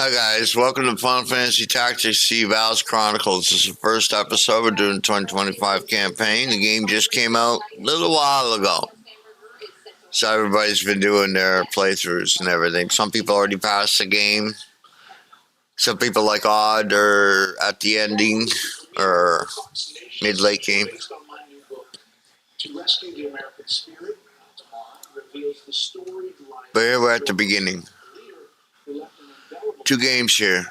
Hi guys, welcome to Final Fantasy Tactics Ivalice Chronicles. This is the first episode. We're doing the 2025 campaign. The game just came out a little while ago. So everybody's been doing their playthroughs and everything. Some people already passed the game. Some people like odd or at the ending or mid-late game. But here we're at the beginning. Two games here.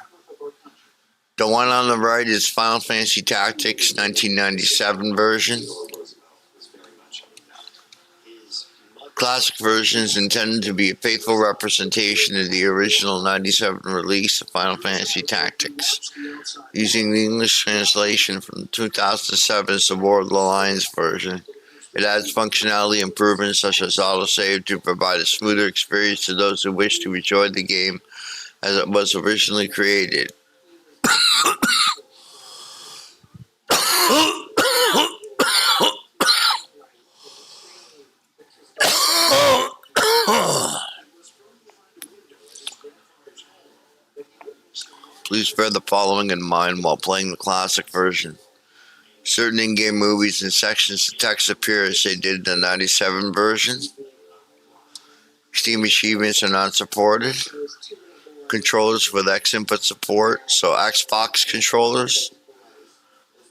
The one on the right is Final Fantasy Tactics 1997 version. Classic version is intended to be a faithful representation of the original 97 release of Final Fantasy Tactics, using the English translation from 2007's The War of the Lions version. It adds functionality improvements such as autosave to provide a smoother experience to those who wish to enjoy the game as it was originally created. Please bear the following in mind while playing the classic version. Certain in-game movies and sections of text appear as they did in the 97 version. Steam achievements are not supported. Controllers with X input support, so Xbox controllers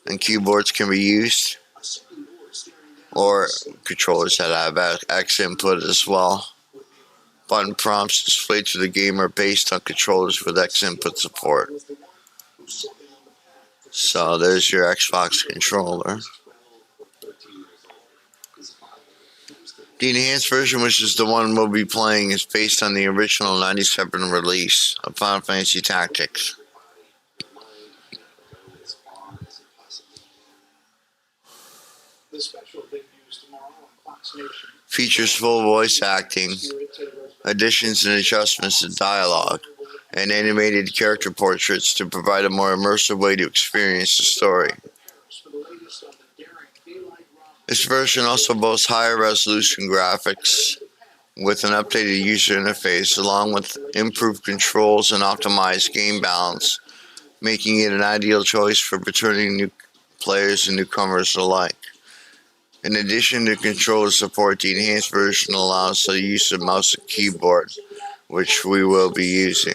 and keyboards can be used, or controllers that have X input as well. Button prompts displayed to the game are based on controllers with X input support. So there's your Xbox controller. The enhanced version, which is the one we'll be playing, is based on the original 97 release of Final Fantasy Tactics. Features full voice acting, additions and adjustments to dialogue, and animated character portraits to provide a more immersive way to experience the story. This version also boasts higher resolution graphics with an updated user interface along with improved controls and optimized game balance, making it an ideal choice for returning new players and newcomers alike. In addition to controller support, the enhanced version allows the use of mouse and keyboard, which we will be using.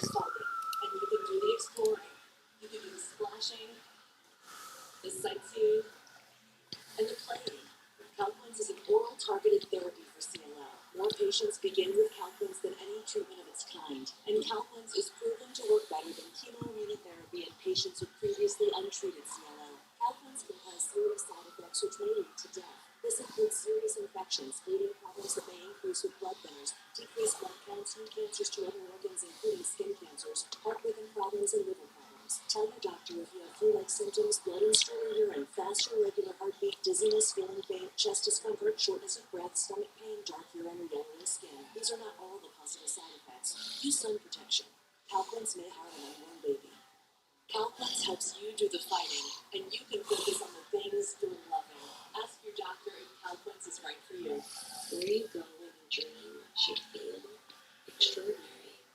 Targeted therapy for CLL. More patients begin with Calquence than any treatment of its kind, and Calquence is proven to work better than chemoimmunotherapy in patients with previously untreated CLL. Calquence can cause serious side effects which may lead to death. This includes serious infections, bleeding problems that may increase with blood thinners, decreased blood counts, and cancers to other organs including skin cancers, heart rhythm problems, and liver problems. Tell your doctor if you have flu-like symptoms, blood in stool or urine, fast or irregular heartbeat, dizziness, feeling faint, chest discomfort, shortness of breath, stomach pain, dark urine, or yellowing skin. These are not all the possible side effects. Use sun protection. Calquence may harm an unborn baby. Calquence helps you do the fighting, and you can focus on the things you're loving. Ask your doctor if Calquence is right for you. Where you go when your dream should feel extraordinary.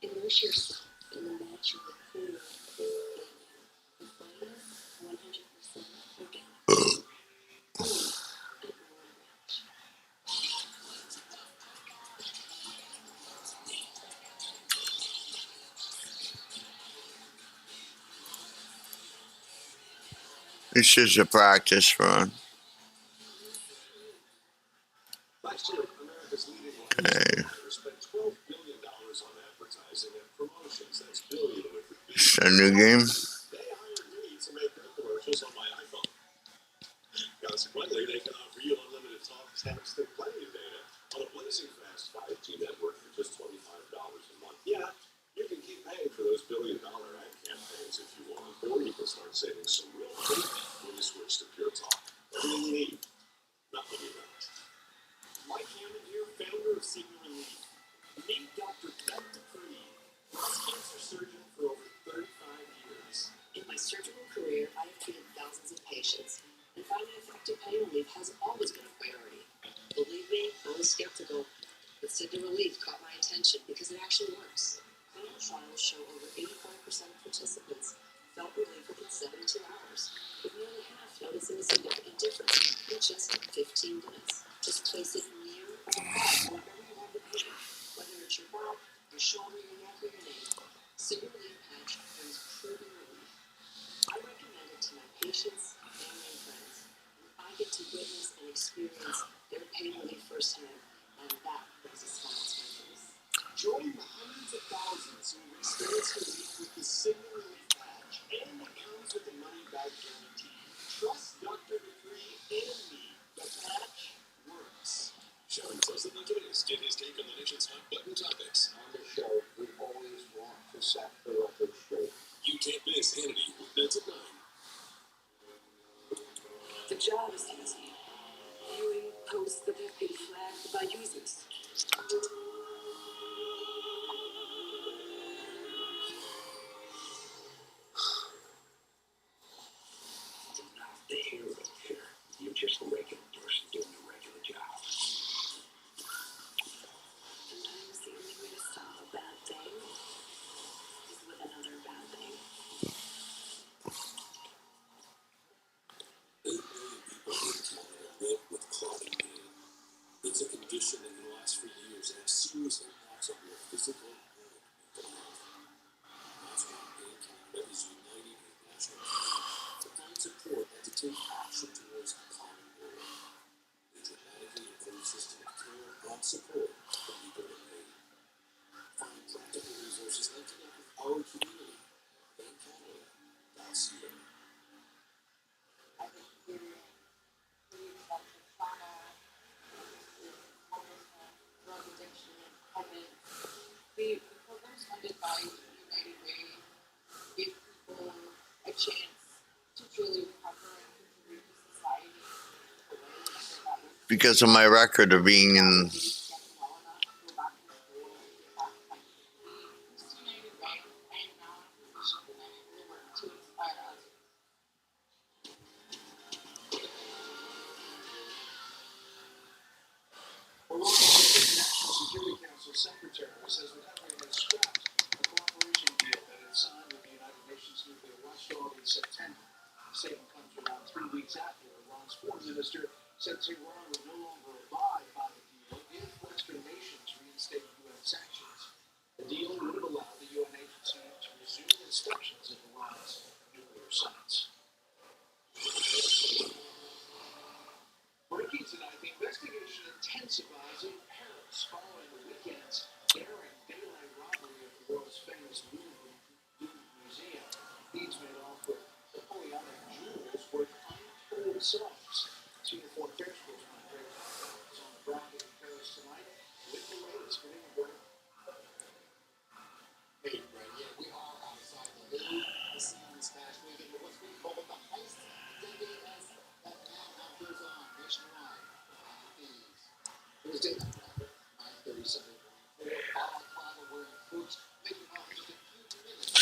Immerse yourself in the magic of food. The fire, 100% organic. This is a practice run. Okay. It's a new game. Consequently, they can offer you unlimited talk, text, and plenty of data on a blazing fast 5G network for just $25 a month. Yeah, you can keep paying for those billion-dollar ad campaigns if you want, or you can start saving some real money when you switch to pure talk. Everything you need, nothing you don't. Mike Hammond here, founder of Senior Relief. Meet Dr. Doug Dupree, breast cancer surgeon for over 35 years. In my surgical career, I have treated thousands of patients, and finding effective pain relief has always been a priority. Believe me, I was skeptical, but Senior Relief caught my attention because it actually works. trials show over 85% of participants felt relief within 72 hours, with nearly half noticing a significant difference in just 15 minutes. Just place it near or above wherever you have the pain, whether it's your back, your shoulder, your neck, or your knee. SaGa Relief Patch brings proven relief. I recommend it to my patients, family, and friends. I get to witness and experience their pain relief firsthand, and that brings a smile to my face. Join the hundreds of thousands who experience relief with the SaGa Relief Patch, and it comes with a money-back guarantee. Trust Dr. DeFree and me. The patch works. Sean says that Mechanicus did his take on the nation's hot button topics. On the show, we always want to set the record straight. You can't miss Hannity weeknights at 9. The job is easy. Viewing posts that have been flagged by users. Not the hero here. You're just a regular person doing a regular job. Sometimes the only way to stop a bad thing is with another bad thing. 8 million people in Canada live with chronic pain. It's a condition that can last for years and have serious impacts on your physical and mental health. That's why Pain Canada is uniting with national pain to find support and to take action towards a common goal. A dramatically improved system of care and support for people in pain. Find practical resources and connect with our community. PainCanada.ca. I've experienced things like the trauma, homelessness, drug addiction, dependence. The programs funded by United Way give people a chance to truly recover and contribute to society in a way that was Because of my record of being in getting well enough to go back to school and get back to my community. United Way, I am now in a position that I really work to inspire others. National Security Council Secretary says the country has scrapped a cooperation deal that it signed with the United Nations nuclear watchdog in September. The statement comes around 3 weeks after Iran's foreign minister said Tehran would no longer abide by the deal if Western nations reinstate UN sanctions. The deal would have allowed the UN agency to resume inspections of Iran's nuclear sites. Breaking tonight, the investigation intensifies in Paris following the weekend's daring daylight robbery of the world's famous Louvre Museum. Thieves made off with Napoleonic jewels worth untold sums. Senior Foreign Affairs correspondent Greg is on the ground in Paris tonight with the latest. Good evening, Greg. Hey, Greg. Yeah, we are outside the Louvre. The scene this past weekend was what's being called the heist decade as that now goes on nationwide. Thieves. It was daylight robbery, 9:37 morning. 4 balaclava wearing crooks making off in just a few minutes.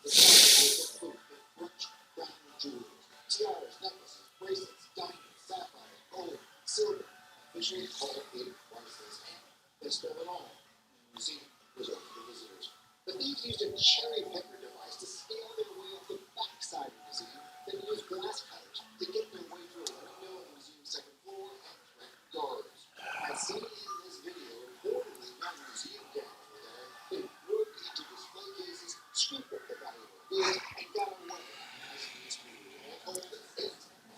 Millions of dollars with rich crown jewels, tiaras, necklaces, bracelets, diamonds, sapphires, gold, silver. Officials call it priceless, and they stole it all. The museum was open to visitors. The thieves used a cherry picker device to scale their way up the backside of the museum, then used glass cutters to get their way through a window on the museum's second floor and threaten guards. As seen in this video, reportedly when museum guards were there, they broke into display cases, scooped up the valuable goods, and got away. As these people all told, the 8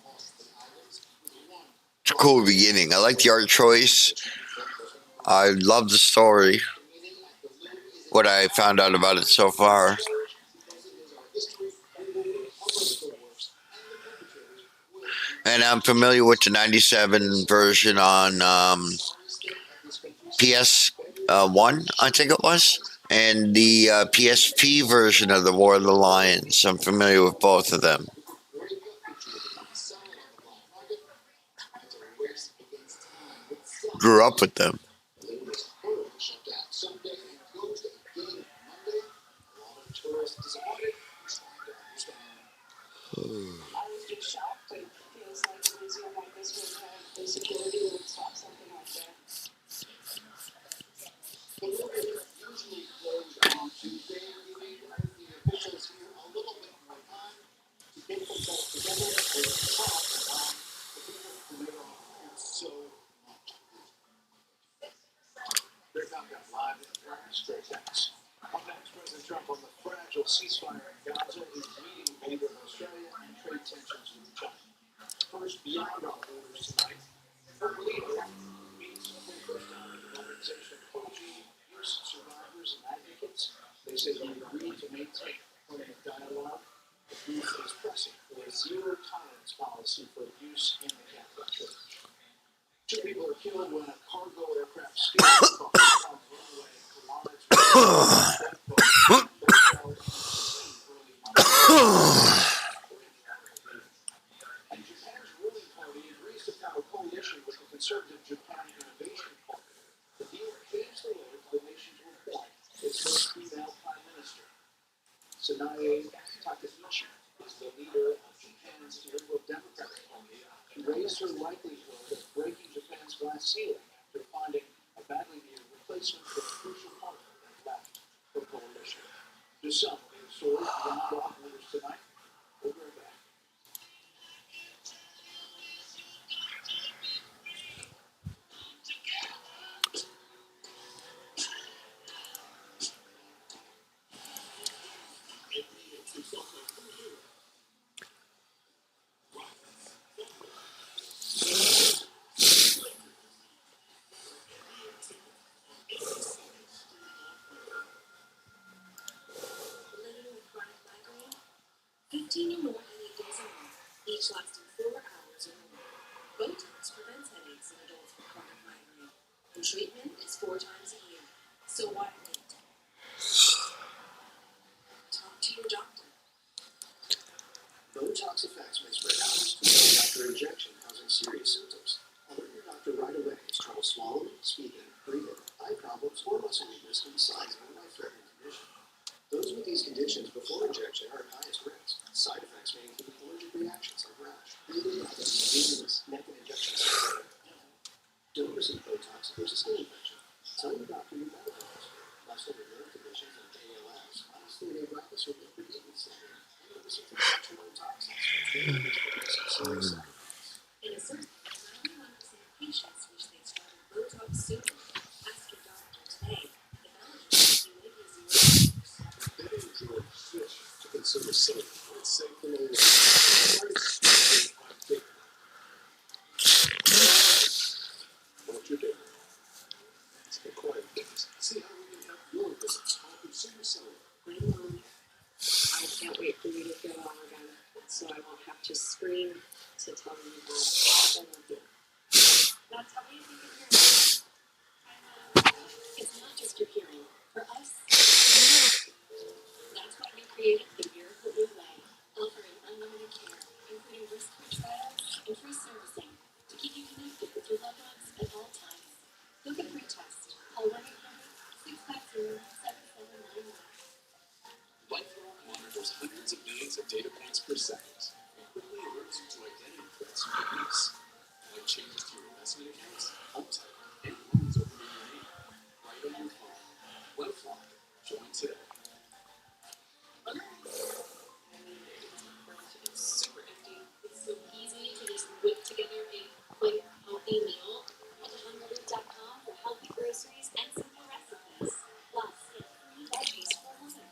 costly items with one. it's a cool beginning. I like the art choice. I love the story. What I found out about it so far. And I'm familiar with the 97 version on PS1, I think it was. And the PSP version of the War of the Lions. I'm familiar with both of them. Grew up with them. I was just shocked. It feels like a museum like this would have the security that would stop something like that. The Louvre usually closed on Tuesdays live in Paris, Great House. Up next, President Trump on the fragile ceasefire in Gaza is meeting neighbor Australia and trade tensions with China. First, beyond our borders tonight, her leader meets for the first time with an organization of clergy, abuse survivors, and advocates. They say he agreed to maintain permanent dialogue. The booth is pressing for a zero-tolerance policy for abuse in the Catholic Church. 2 people are killed when a cargo aircraft steers across the runway and collides with a boat. And Japan's ruling party agrees to form a coalition with the conservative Japan Innovation Party. The deal paves the way for the nation to appoint its first female prime minister. Sanae Takeuchi is the leader of Japan's Liberal Democratic Party. She raised her likelihood of breaking Japan's glass ceiling after finding a badly needed replacement for a crucial partner that left the coalition. Just some of the stories beyond our borders tonight. We'll be right back. Living with chronic migraine? 15 or more headache days a month, each lasting 4 hours or more. Botox prevents headaches in adults with chronic migraine, and treatment is 4 times a year. So why wait? Talk to your doctor. Botox effects may spread hours to days after injection, causing serious symptoms. Alert your doctor right away if trouble swallowing, speaking, breathing, eye problems, or muscle weakness can be signs of a life-threatening condition. Those with these conditions before injection are at highest risk. Side effects may include allergic reactions like rash, bleeding, dizziness, neck and injection site. Don't receive Botox if there's a skin infection. Tell your doctor your medical history. Muscle and nerve conditions like ALS, osteoarthritis, or lymphedema syndrome. And listen to natural toxins for serious side effects. In a survey, 91% of patients wish they'd started Botox sooner. Ask your doctor today. If eligible, you may be $0. Better enjoy fish to consider safe. It's safe in the water. What you do? It's the quiet things. See how we can help your business. I'll consider selling. I can't wait for you to feel well again, so I won't have to scream to tell you how much I love you. Now tell me if you can hear me. It's not just your hearing. For us, that's why we created the Miracle Blue Way, offering unlimited care, including risk-free trials and free servicing to keep you connected with your loved ones at all times. Book a free test. Call 1-800-650-7791. LifeLock monitors hundreds of millions of data points per second and quickly alerts you to identity threats you can miss, like changes to your investment accounts, uptime, and loans opening your name, right on your phone. LifeLock. Join today. It's super empty. It's so easy to just whip together a quick, healthy meal. Head to HungryRoot.com for healthy groceries and simple recipes. Plus, get free veggies for women.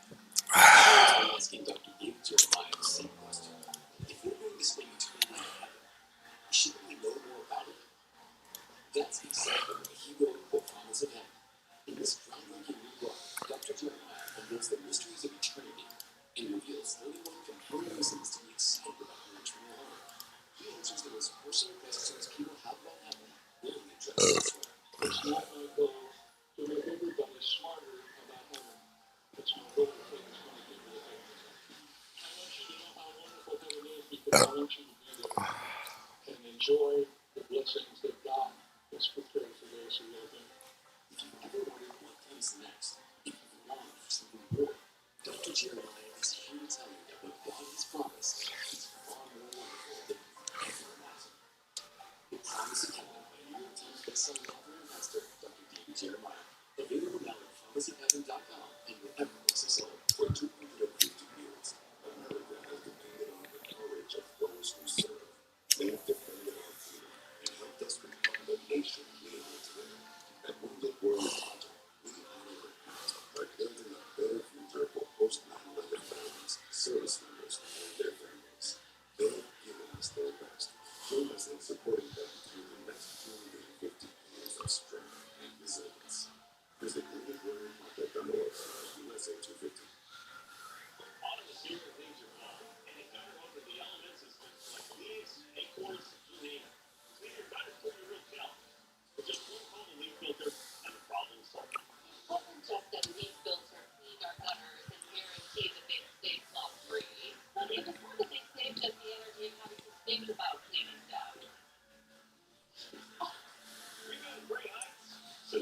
I'm asking Dr. David Jeremiah the same question. If you're going to spend eternity in heaven, shouldn't we know more about it? That's exactly what he wrote in The Promise of Heaven. In this groundbreaking new book, Dr. Jeremiah unveils the mysteries of eternity and reveals 31 compelling reasons to be excited about your eternal home. He answers the most personal questions people have about heaven, really address this way. It's not my goal to make everybody smarter about heaven. It's my goal to take as many people to heaven. I want you to know how wonderful heaven is because I want you to be there and enjoy the blessings that God has prepared for those who love Him. If you've ever wondered what comes next, if you long for something more, Dr. Jeremiah is here to tell you that what God has promised is far more wonderful than you could ever imagine. The Promise of Heaven by New York Times bestselling author and pastor, Dr. David Jeremiah. Available now at promiseofheaven.com and wherever books are sold. For 250 years, America has depended on the courage of those who serve. They have defended our freedom and helped us become the nation we are today. At Wounded Warrior Project, we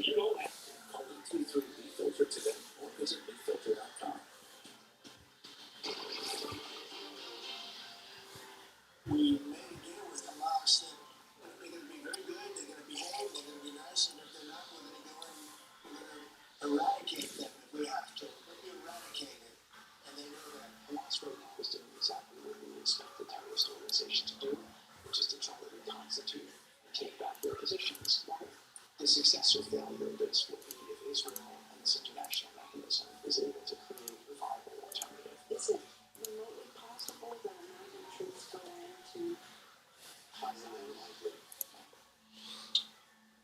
you don't have to call 833-BEFILTER today or visit BeFilter.com. We made a deal with Hamas that they're going to be very good, they're going to behave, they're going to be nice, and if they're not, we're going to go in, we're going to eradicate them if we have to. They'll be eradicated, and they know that. Hamas right now is doing exactly what we expect the terrorist organization to do, which is to try to reconstitute and take back their positions. The success or failure of this will be if Israel and this international mechanism is able to create a viable alternative. Is it remotely possible that American troops go into Highly unlikely.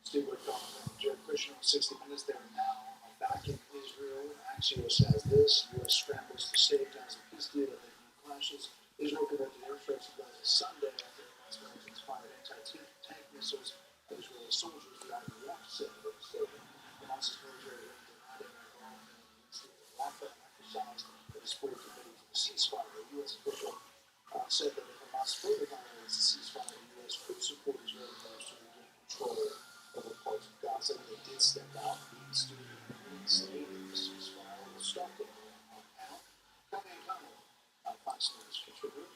Steve Woodcock and Jared Kushner on 60 Minutes. They're now back in Israel. Axios has this. U.S. scrambles to save Gaza peace deal and the clashes. Israel conducted airstrikes in Gaza Sunday after Americans fired anti-tank missiles at Israeli soldiers. The IDF said in a statement. Hamas's military did not involve in the incident of Rafah and emphasized that it's fully committed to the ceasefire. A U.S. official said that if Hamas further violates the ceasefire, the U.S. could support Israeli moves to regain control over parts of Gaza. They did step out means to say that the ceasefire will start there. Now, Kevin O'Connell, Fox News contributor,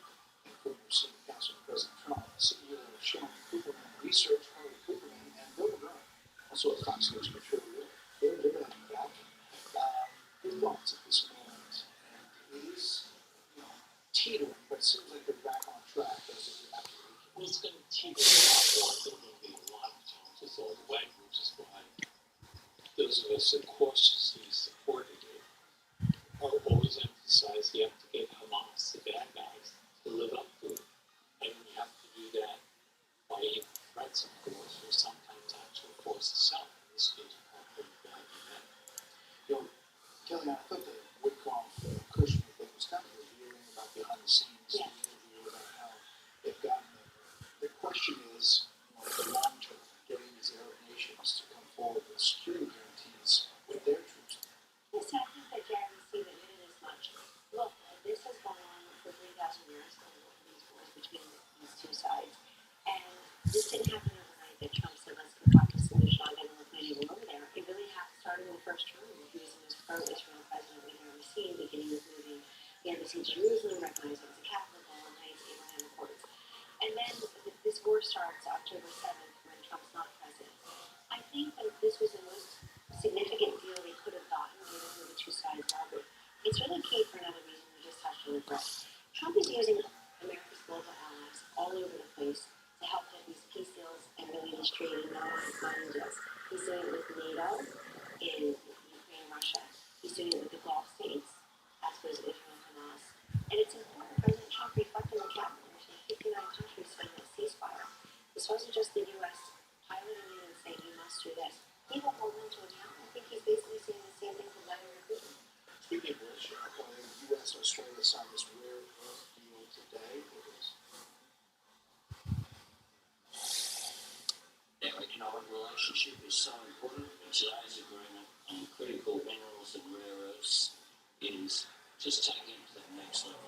and former Senate Council President Trump, CEO of Sean Cooperman Research, Harvey Cooperman, and Bill Graham, also a Fox News contributor. They're going to be back. Good thoughts at this moment. And it is, teetering, but it seems like they're back on track as of the Well, it's going to teeter a lot more. I think there'll be a lot of challenges all the way, which is why those of us who cautiously supported it are always emphasize you have to get Hamas, the bad guys, to live up to it. And we have to do that by threats, of course, or sometimes actual force itself. In this case, probably bad event. Kelly, I thought that Woodcock Kushner thing was kind of revealing about behind the scenes interview about how they've gotten there. The question is, the long term, getting these Arab nations to come forward with security guarantees with their troops. Yes, I think that guarantee that it is much. Look, this has gone on for 3,000 years, these wars between these two sides. And this didn't happen overnight that Trump said, let's go back to solution and we're planning to over there. It really started in the first term with using his pro-Israel president we've never seen, beginning with moving the embassy to Jerusalem, recognized it as a capital goal, and Heights Abraham Accords. And then this war starts October 7th when Trump's not president. I think that this was the most significant deal they could have gotten given who the two sides are. But it's really key for another reason we just touched on it, Brett. Trump is using America's global allies all over the place to help get these peace deals and really this trade and non deals. He's doing it with NATO in Ukraine, Russia. He's doing it with the Gulf states, as well as Israel and Hamas. And it's important President Trump reflect on the cabinet. There's 59 countries saying that ceasefire. This wasn't just the U.S. piloting in and saying you must do this. He will hold them to account. I think he's basically saying the same thing for Vladimir Putin. Speaking of which, the U.S. and Australia signed this rare earth deal today. Their economic relationship is so important, and today's agreement on critical minerals and rare earths is just taking it to the next level.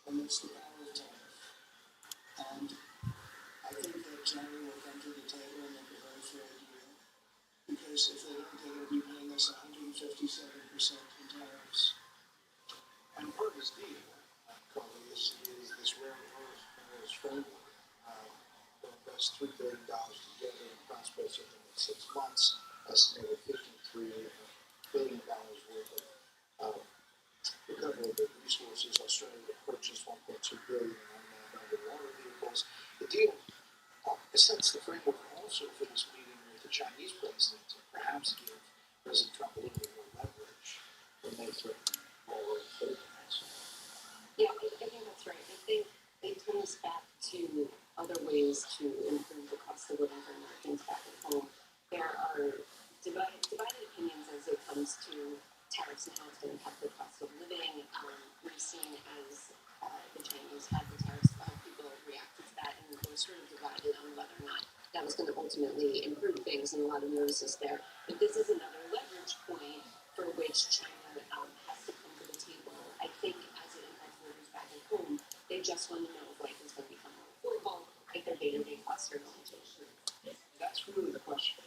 Amidst the power of tariff. And I think that China will come to the table and make a very fair deal. Because if they don't, they're going to be paying us 157% in tariffs. And part of this deal, Carly, is this rare earth minerals framework. They'll invest $3 billion together in prospects over the next 6 months, estimated $53 billion worth of recoverable resources. Australia purchased $1.2 billion in unmanned underwater vehicles. The deal sets the framework also for this meeting with the Chinese president to perhaps give President Trump a little bit more leverage when they threaten more holdings. Yeah, I think that's right. I think they turn us back to other ways to improve the cost of living for Americans back at home. There are divided opinions as it comes to tariffs and how it's going to impact the cost of living. We've seen as the Chinese had the tariffs, people reacted to that and they were sort of divided on whether or not that was going to ultimately improve things, and a lot of notices there. But this is another leverage point for which China has to come to the table. I think as it impacts just want to know if life is going to become more affordable, like their day-to-day costs are going to. That's really the question.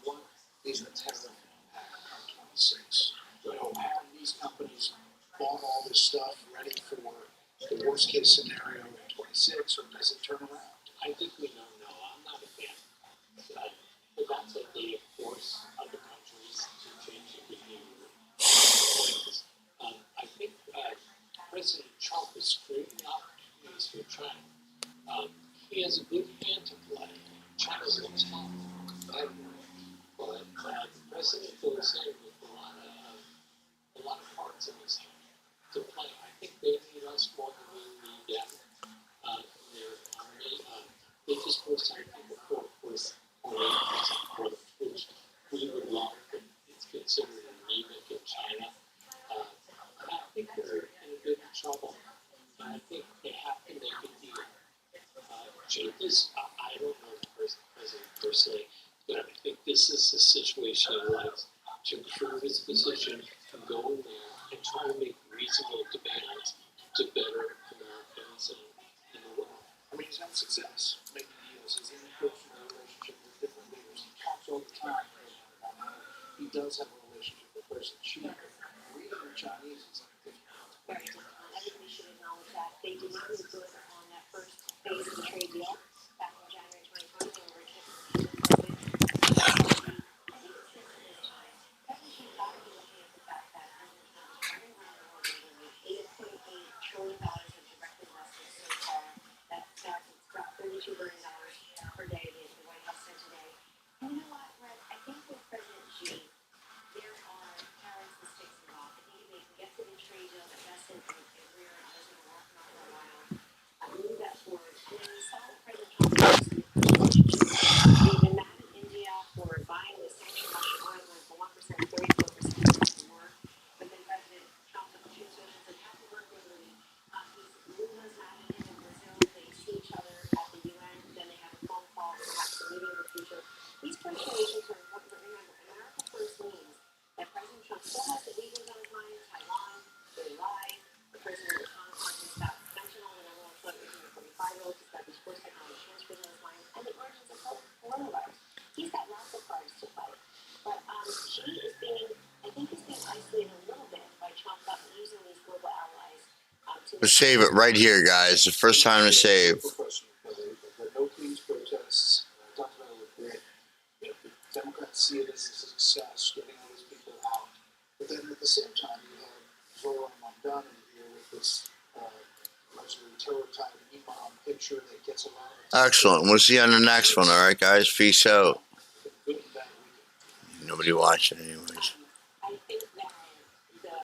What is the tariff impact on 26? You know, have these companies bought all this stuff ready for the worst case scenario in 26, or does it turn around? I think we don't know. I'm not a fan. But that's what they force other countries to change their behavior. I think President Trump is creating opportunities for China. He has a good hand to play. China's a tough admiral, but the president goes in with a lot of parts in his hand to play. I think they need us more than we need them. Their army, they just forced everything before for the which we would love, but it's considered anemic in China. I think they're in a bit of trouble. And I think they have to make a deal. Changes, I don't know the president personally, but I think this is a situation he likes to prove his position, to go in there and try to make reasonable demands to better Americans and the world. I mean, he's had success making deals. He's in a personal relationship with different leaders. He talks all the time. He does have a relationship with President Xi. Reading the Chinese is like different. Right. Everybody should acknowledge that. They did not move good on that first phase of the trade deal back in January 2020. They were I think it's just at this time. President got to be looking at the fact that running around the world with $8.8 trillion of direct investments so far. That's about $32 billion per day, the White House said today. And you know what, Brett? I think with President Xi, there are carrots and sticks involved. I think if they can get to the trade deal, the best in rear and others have been working on for a while, move that forward. And then we saw what President Trump did. We've been mad at India for buying the sanctioned Russian oil went from 1% to 34% more. But then President Trump took two sessions and had to work with Lee. He's moved us mad at him in Brazil. They see each other at the UN. Then they have a phone call, perhaps a meeting in the future. These first relations are important to remember. America first means that President Trump still has the Uyghurs on his mind, Taiwan, they lie. The president of Hong Kong has got fentanyl, the number one threat between the 45-year-olds. He's got these forced technology transfers on his mind, and the origins of coronavirus. He's got lots of cards to play. But Xi is being, I think he's being isolated a little bit by Trump about using these global allies to Save it right here, guys. The first time to save. The no please protests, talked about it with Rick. The Democrats see it as a success, getting all these people out. But then at the same time, you have Zoran Mamdani here with this allegedly terror-type imam picture that gets around. Excellent. We'll see you on the next one. All right, guys. Peace out. Good and bad weekend. Nobody watching anyways.